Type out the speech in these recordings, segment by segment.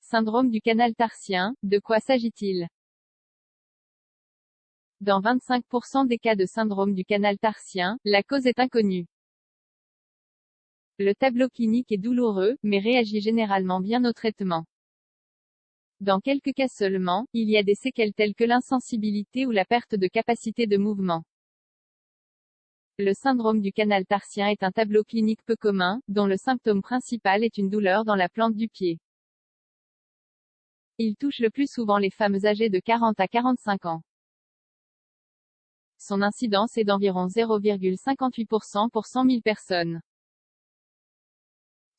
Syndrome du canal tarsien, de quoi s'agit-il? Dans 25% des cas de syndrome du canal tarsien, la cause est inconnue. Le tableau clinique est douloureux, mais réagit généralement bien au traitement. Dans quelques cas seulement, il y a des séquelles telles que l'insensibilité ou la perte de capacité de mouvement. Le syndrome du canal tarsien est un tableau clinique peu commun, dont le symptôme principal est une douleur dans la plante du pied. Il touche le plus souvent les femmes âgées de 40 à 45 ans. Son incidence est d'environ 0,58% pour 100 000 personnes.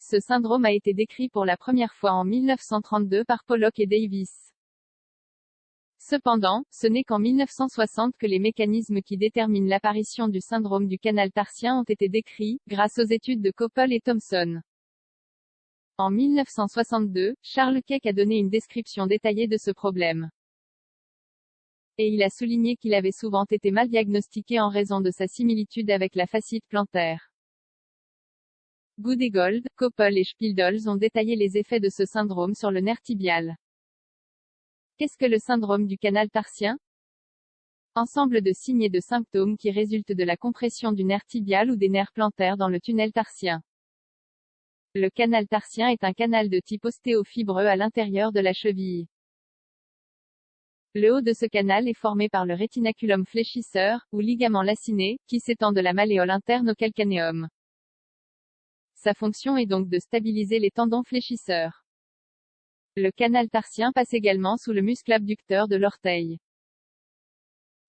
Ce syndrome a été décrit pour la première fois en 1932 par Pollock et Davis. Cependant, ce n'est qu'en 1960 que les mécanismes qui déterminent l'apparition du syndrome du canal tarsien ont été décrits, grâce aux études de Koppel et Thomson. En 1962, Charles Keck a donné une description détaillée de ce problème. Et il a souligné qu'il avait souvent été mal diagnostiqué en raison de sa similitude avec la fascite plantaire. Goodegold, Koppel et Spieldolz ont détaillé les effets de ce syndrome sur le nerf tibial. Qu'est-ce que le syndrome du canal tarsien? Ensemble de signes et de symptômes qui résultent de la compression du nerf tibial ou des nerfs plantaires dans le tunnel tarsien. Le canal tarsien est un canal de type ostéofibreux à l'intérieur de la cheville. Le haut de ce canal est formé par le rétinaculum fléchisseur, ou ligament laciné, qui s'étend de la malléole interne au calcanéum. Sa fonction est donc de stabiliser les tendons fléchisseurs. Le canal tarsien passe également sous le muscle abducteur de l'orteil.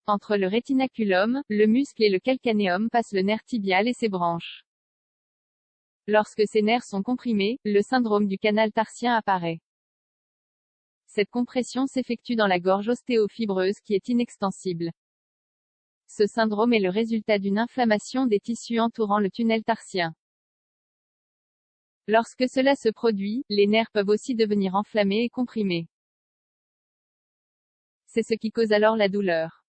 Entre le rétinaculum, le muscle et le calcanéum passe le nerf tibial et ses branches. Lorsque ces nerfs sont comprimés, le syndrome du canal tarsien apparaît. Cette compression s'effectue dans la gorge ostéofibreuse qui est inextensible. Ce syndrome est le résultat d'une inflammation des tissus entourant le tunnel tarsien. Lorsque cela se produit, les nerfs peuvent aussi devenir enflammés et comprimés. C'est ce qui cause alors la douleur.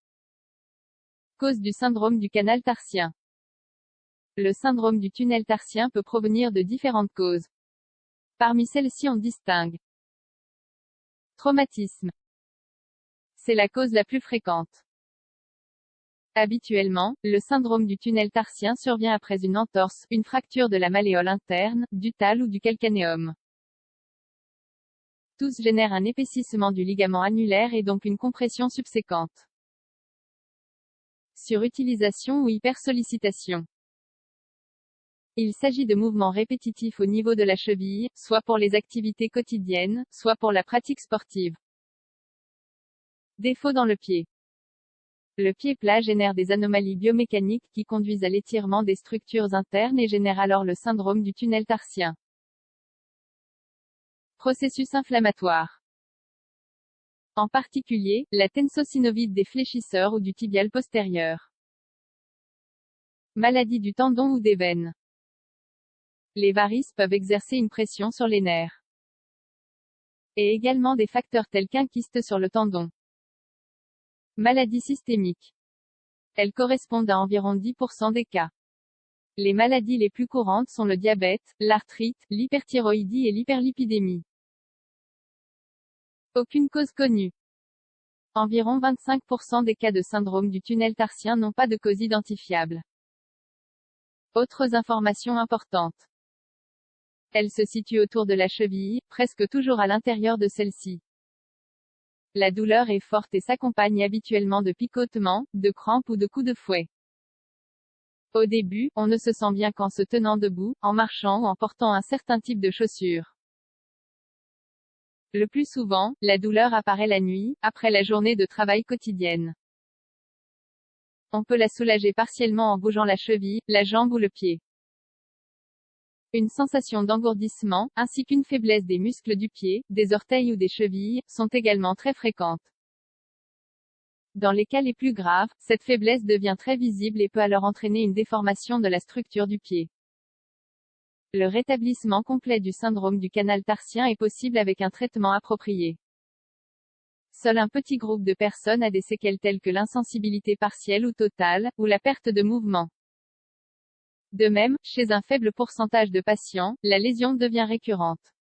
Cause du syndrome du canal tarsien. Le syndrome du tunnel tarsien peut provenir de différentes causes. Parmi celles-ci on distingue traumatisme. C'est la cause la plus fréquente. Habituellement, le syndrome du tunnel tarsien survient après une entorse, une fracture de la malléole interne, du tal ou du calcanéum. Tous génèrent un épaississement du ligament annulaire et donc une compression subséquente. Surutilisation ou hypersollicitation. Il s'agit de mouvements répétitifs au niveau de la cheville, soit pour les activités quotidiennes, soit pour la pratique sportive. Défaut dans le pied. Le pied plat génère des anomalies biomécaniques qui conduisent à l'étirement des structures internes et génèrent alors le syndrome du tunnel tarsien. Processus inflammatoire. En particulier, la tensosynovite des fléchisseurs ou du tibial postérieur. Maladie du tendon ou des veines. Les varices peuvent exercer une pression sur les nerfs. Et également des facteurs tels qu'un kyste sur le tendon. Maladies systémiques. Elles correspondent à environ 10% des cas. Les maladies les plus courantes sont le diabète, l'arthrite, l'hyperthyroïdie et l'hyperlipidémie. Aucune cause connue. Environ 25% des cas de syndrome du tunnel tarsien n'ont pas de cause identifiable. Autres informations importantes. Elle se situe autour de la cheville, presque toujours à l'intérieur de celle-ci. La douleur est forte et s'accompagne habituellement de picotements, de crampes ou de coups de fouet. Au début, on ne se sent bien qu'en se tenant debout, en marchant ou en portant un certain type de chaussures. Le plus souvent, la douleur apparaît la nuit, après la journée de travail quotidienne. On peut la soulager partiellement en bougeant la cheville, la jambe ou le pied. Une sensation d'engourdissement, ainsi qu'une faiblesse des muscles du pied, des orteils ou des chevilles, sont également très fréquentes. Dans les cas les plus graves, cette faiblesse devient très visible et peut alors entraîner une déformation de la structure du pied. Le rétablissement complet du syndrome du canal tarsien est possible avec un traitement approprié. Seul un petit groupe de personnes a des séquelles telles que l'insensibilité partielle ou totale, ou la perte de mouvement. De même, chez un faible pourcentage de patients, la lésion devient récurrente.